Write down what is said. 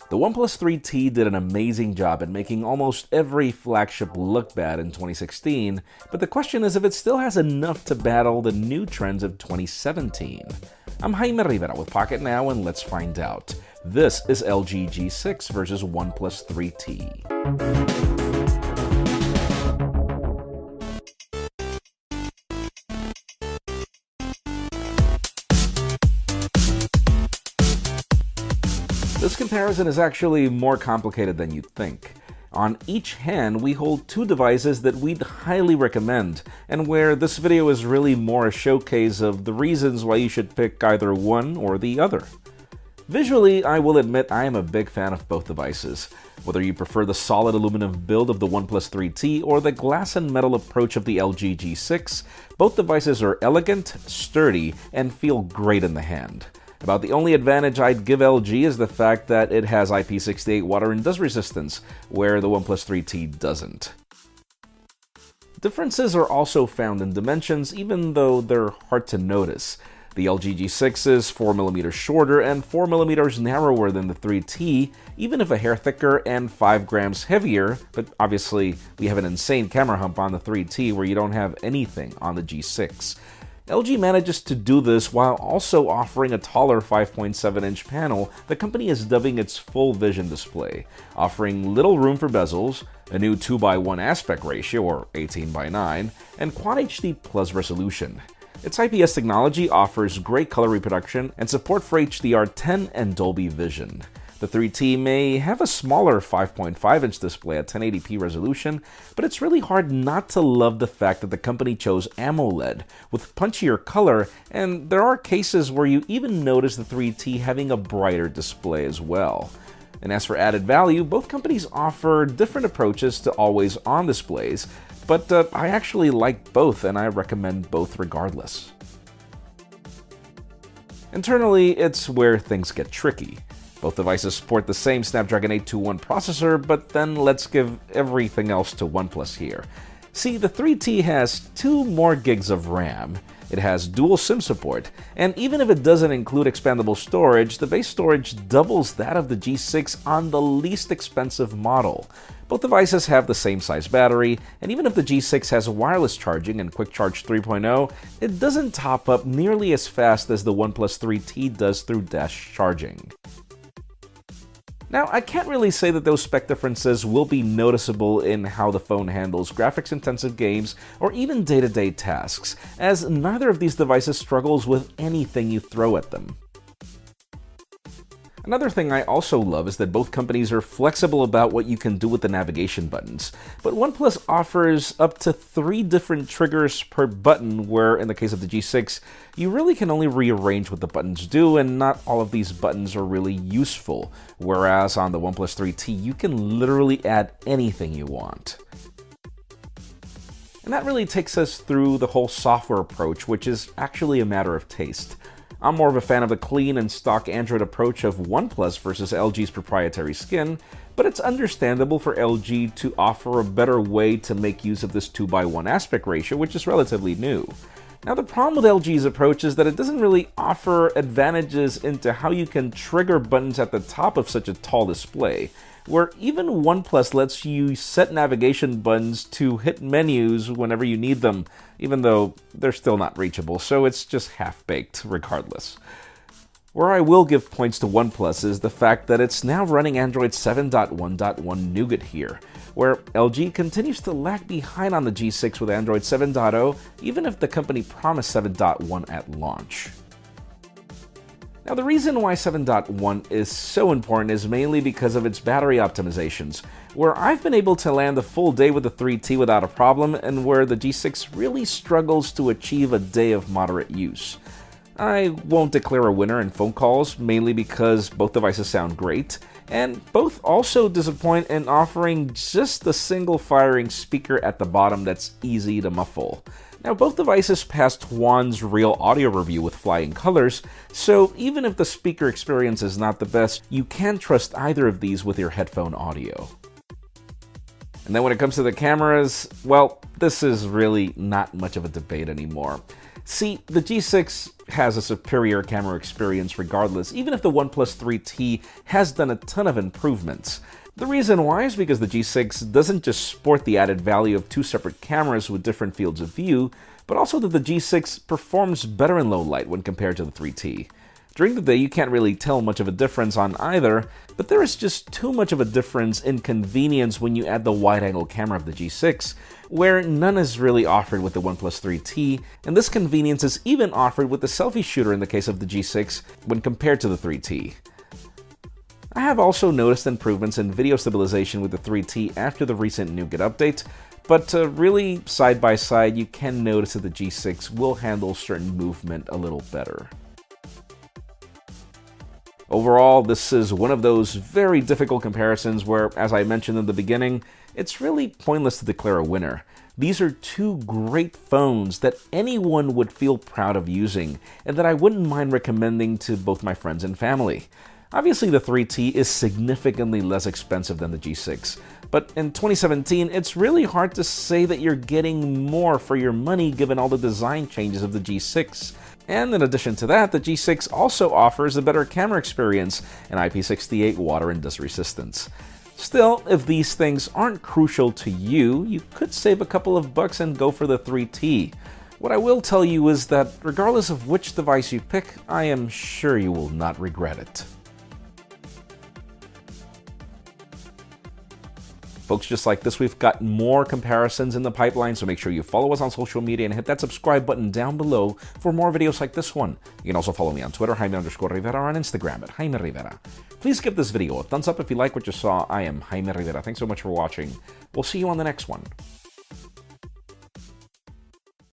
The OnePlus 3T did an amazing job at making almost every flagship look bad in 2016, but the question is if it still has enough to battle the new trends of 2017. I'm Jaime Rivera with Pocket Now, and let's find out. This is LG G6 versus OnePlus 3T. This comparison is actually more complicated than you'd think. On each hand, we hold two devices that we'd highly recommend, and where this video is really more a showcase of the reasons why you should pick either one or the other. Visually, I will admit I am a big fan of both devices. Whether you prefer the solid aluminum build of the OnePlus 3T or the glass and metal approach of the LG G6, both devices are elegant, sturdy, and feel great in the hand. About the only advantage I'd give LG is the fact that it has IP68 water and dust resistance, where the OnePlus 3T doesn't. Differences are also found in dimensions, even though they're hard to notice. The LG G6 is 4mm shorter and 4mm narrower than the 3T, even if a hair thicker and 5 grams heavier, but obviously we have an insane camera hump on the 3T where you don't have anything on the G6. LG manages to do this while also offering a taller 5.7-inch panel the company is dubbing its full vision display, offering little room for bezels, a new 2:1 aspect ratio or 18:9, and Quad HD Plus resolution. Its IPS technology offers great color reproduction and support for HDR10 and Dolby Vision. The 3T may have a smaller 5.5-inch display at 1080p resolution, but it's really hard not to love the fact that the company chose AMOLED with punchier color, and there are cases where you even notice the 3T having a brighter display as well. And as for added value, both companies offer different approaches to always-on displays, but I actually like both and I recommend both regardless. Internally, it's where things get tricky. Both devices support the same Snapdragon 821 processor, but then let's give everything else to OnePlus here. See, the 3T has 2 more gigs of RAM. It has dual SIM support, and even if it doesn't include expandable storage, the base storage doubles that of the G6 on the least expensive model. Both devices have the same size battery, and even if the G6 has wireless charging and Quick Charge 3.0, it doesn't top up nearly as fast as the OnePlus 3T does through dash charging. Now, I can't really say that those spec differences will be noticeable in how the phone handles graphics-intensive games or even day-to-day tasks, as neither of these devices struggles with anything you throw at them. Another thing I also love is that both companies are flexible about what you can do with the navigation buttons, but OnePlus offers up to 3 different triggers per button, where in the case of the G6, you really can only rearrange what the buttons do, and not all of these buttons are really useful, whereas on the OnePlus 3T, you can literally add anything you want. And that really takes us through the whole software approach, which is actually a matter of taste. I'm more of a fan of the clean and stock Android approach of OnePlus versus LG's proprietary skin, but it's understandable for LG to offer a better way to make use of this 2:1 aspect ratio, which is relatively new. Now, the problem with LG's approach is that it doesn't really offer advantages into how you can trigger buttons at the top of such a tall display, where even OnePlus lets you set navigation buttons to hit menus whenever you need them, even though they're still not reachable, so it's just half-baked regardless. Where I will give points to OnePlus is the fact that it's now running Android 7.1.1 Nougat here, where LG continues to lag behind on the G6 with Android 7.0, even if the company promised 7.1 at launch. Now, the reason why 7.1 is so important is mainly because of its battery optimizations, where I've been able to land a full day with the 3T without a problem, and where the G6 really struggles to achieve a day of moderate use. I won't declare a winner in phone calls, mainly because both devices sound great, and both also disappoint in offering just the single firing speaker at the bottom that's easy to muffle. Now, both devices passed Juan's real audio review with flying colors, so even if the speaker experience is not the best, you can trust either of these with your headphone audio. And then when it comes to the cameras, well, this is really not much of a debate anymore. See, the G6 has a superior camera experience regardless, even if the OnePlus 3T has done a ton of improvements. The reason why is because the G6 doesn't just sport the added value of two separate cameras with different fields of view, but also that the G6 performs better in low light when compared to the 3T. During the day, you can't really tell much of a difference on either, but there is just too much of a difference in convenience when you add the wide-angle camera of the G6, where none is really offered with the OnePlus 3T, and this convenience is even offered with the selfie shooter in the case of the G6 when compared to the 3T. I have also noticed improvements in video stabilization with the 3T after the recent Nougat update, but really, side by side, you can notice that the G6 will handle certain movement a little better. Overall, this is one of those very difficult comparisons where, as I mentioned in the beginning, it's really pointless to declare a winner. These are two great phones that anyone would feel proud of using, and that I wouldn't mind recommending to both my friends and family. Obviously, the 3T is significantly less expensive than the G6, but in 2017, it's really hard to say that you're getting more for your money given all the design changes of the G6. And in addition to that, the G6 also offers a better camera experience and IP68 water and dust resistance. Still, if these things aren't crucial to you, you could save a couple of bucks and go for the 3T. What I will tell you is that regardless of which device you pick, I am sure you will not regret it. Folks, just like this, we've got more comparisons in the pipeline, so make sure you follow us on social media and hit that subscribe button down below for more videos like this one. You can also follow me on Twitter, Jaime_Rivera, or on Instagram at Jaime Rivera. Please give this video a thumbs up if you like what you saw. I am Jaime Rivera. Thanks so much for watching. We'll see you on the next one.